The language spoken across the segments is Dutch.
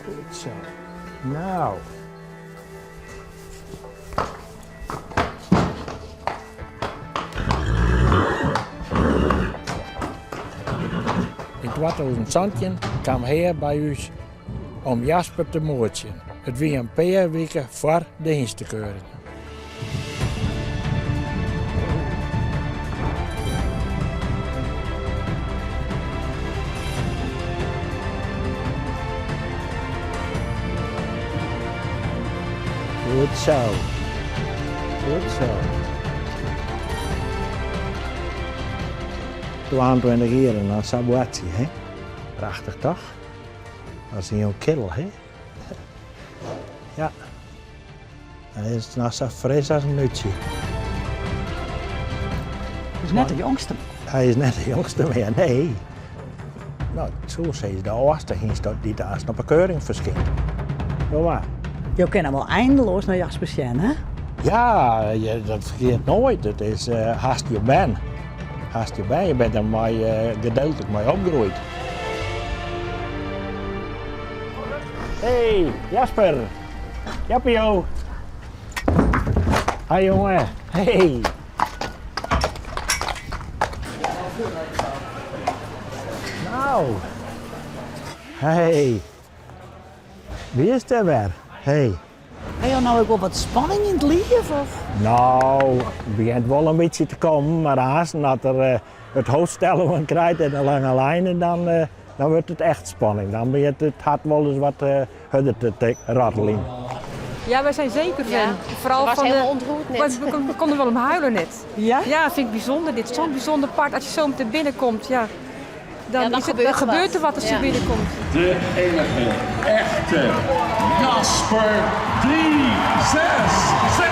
Goed zo. Nou. In 2017 kwam hij bij ons om Jasper te moordjen. Het was een paar weken voor de instekeuring. Goed zo. Goed zo. 22 jaar na Sabuati, hè? Prachtig toch? Dat is een jong kerel, hè? Ja. Hij is nog zo fris als een nutje. Hij is net de jongste. Hij is net de jongste meer, nee. Nou, zo is de oudste die daar op een keuring verschijnt. Doe maar. Je kan hem wel eindeloos naar Jasper zien, hè? Ja, dat vergeet nooit. Het is haast je ben. Haast je ben. Je bent er maar gedeeltelijk mee opgegroeid. Hey, Jasper. Jappio. Hi jongen. Hey. Nou. Hey. Wie is er weer? Hey. Heb je nou ook wel wat spanning in het leven? Of? Nou, het begint wel een beetje te komen, maar haast dat er het hoofdstellen krijgt en de lange lijnen, dan wordt het echt spanning. Dan begint het hart wel eens wat harder te rattelen. Ja, wij zijn zeker fan. Ja, Vooral was van helemaal ontroerd net. We konden wel om huilen net. Ja? Ja, vind ik bijzonder. Dit is zo'n bijzonder part. Als je zo meteen binnenkomt, ja, dan gebeurt er wat als je binnenkomt. De enige echte Jasper 366.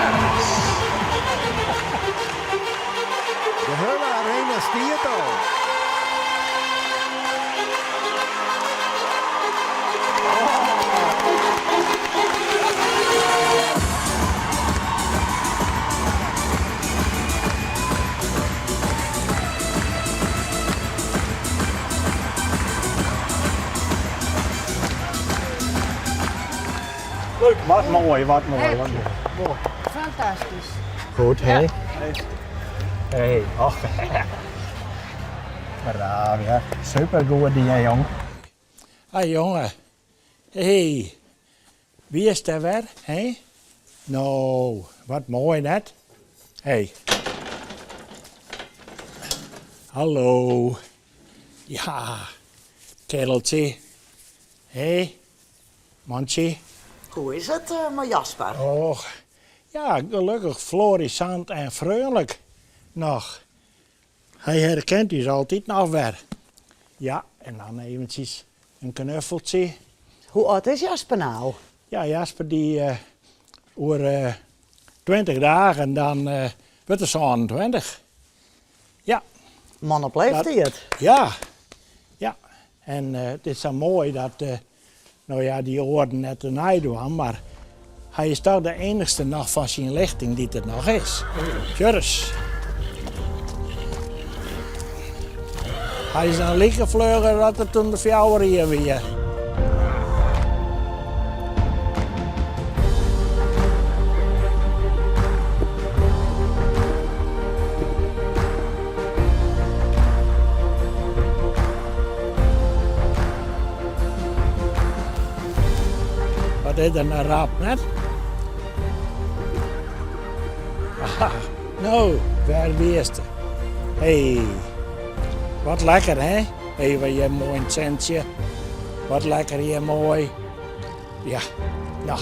De hele arena stiert al. Leuk, wat mooi, wat mooi, wat mooi. Fantastisch. Goed, hè? Hey, ach. Braaf, ja. Supergoed die jong. Hé jongen. Hey. Wie is daar weer? Hé? Nou, wat mooi net. Hey. Hallo. Ja. Kereltje. Hé. Mantje. Hoe is het met Jasper? Och. Ja, gelukkig florissant en vrolijk. Nog. Hij herkent ons altijd nog weer. Ja, en dan eventjes een knuffeltje. Hoe oud is Jasper nou? Ja, Jasper die over 20 dagen dan wordt er zo 20. Ja. Man op leeftijd. Ja. Ja. En het is zo mooi dat, nou ja, die oren net een kwam, maar hij is toch de enigste nog van zijn lichting die er nog is. Tjus. Hij is een liggevleuger dat het toen de fjouwer hier weer. Wat is er een rap net? Aha, nou, waar weerste. Hey. Wat lekker, hè? Even je mooi centje. Wat lekker hier mooi. Ja, nou.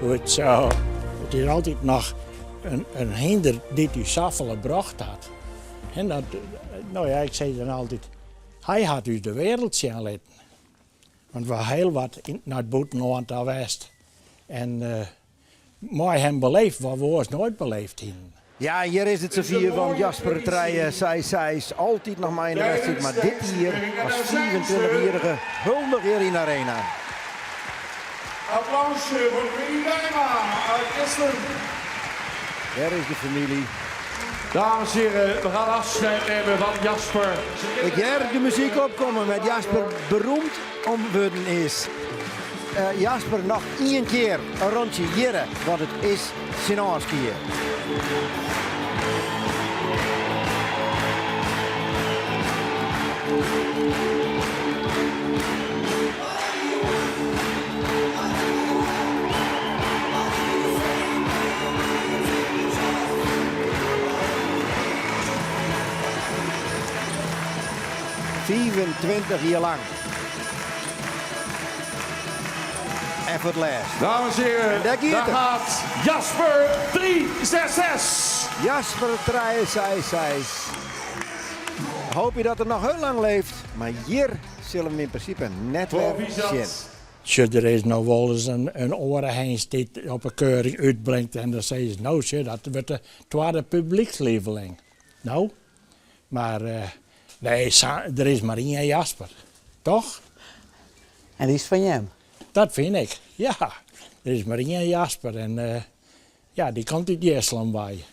Goed zo. Het is altijd nog een hinder die u saffelen bracht had. En dat, nou ja, ik zei dan altijd, hij had u de wereld zien laten. Want we waren heel wat naar het buitenland geweest. En mooi hem beleefd, wat we ons nooit beleefd hebben. Ja, hier is het Sofie van Jasper Trijen. Zij is altijd nog maar in de wedstrijd. Maar dit hier was 24-jarige huldig hier in de arena. Applausje voor Queen Dijma uit Kessler. Daar is de familie. Dames en heren, we gaan afscheid nemen van Jasper. Ik hoor de muziek opkomen met Jasper beroemd omworden is. Jasper nog 1 keer een rondje jaren, want het is zijn keer. ...25 jaar lang. En voor het laatst. Dames en heren, daar gaat Jasper 366. Jasper 366. Hoop je dat het nog heel lang leeft. Maar hier zullen we hem in principe net weer zien. Zo, er is nou wel eens een orenheinz die op een keuring uitbrengt en dan zeggen ze, nou, zo, dat wordt de tweede publiekslieveling. Nou, maar nee, er is maar 1 Jasper, toch? En die is van hem. Dat vind ik, ja. Er is maar 1 Jasper en ja, die komt uit Jesland bij.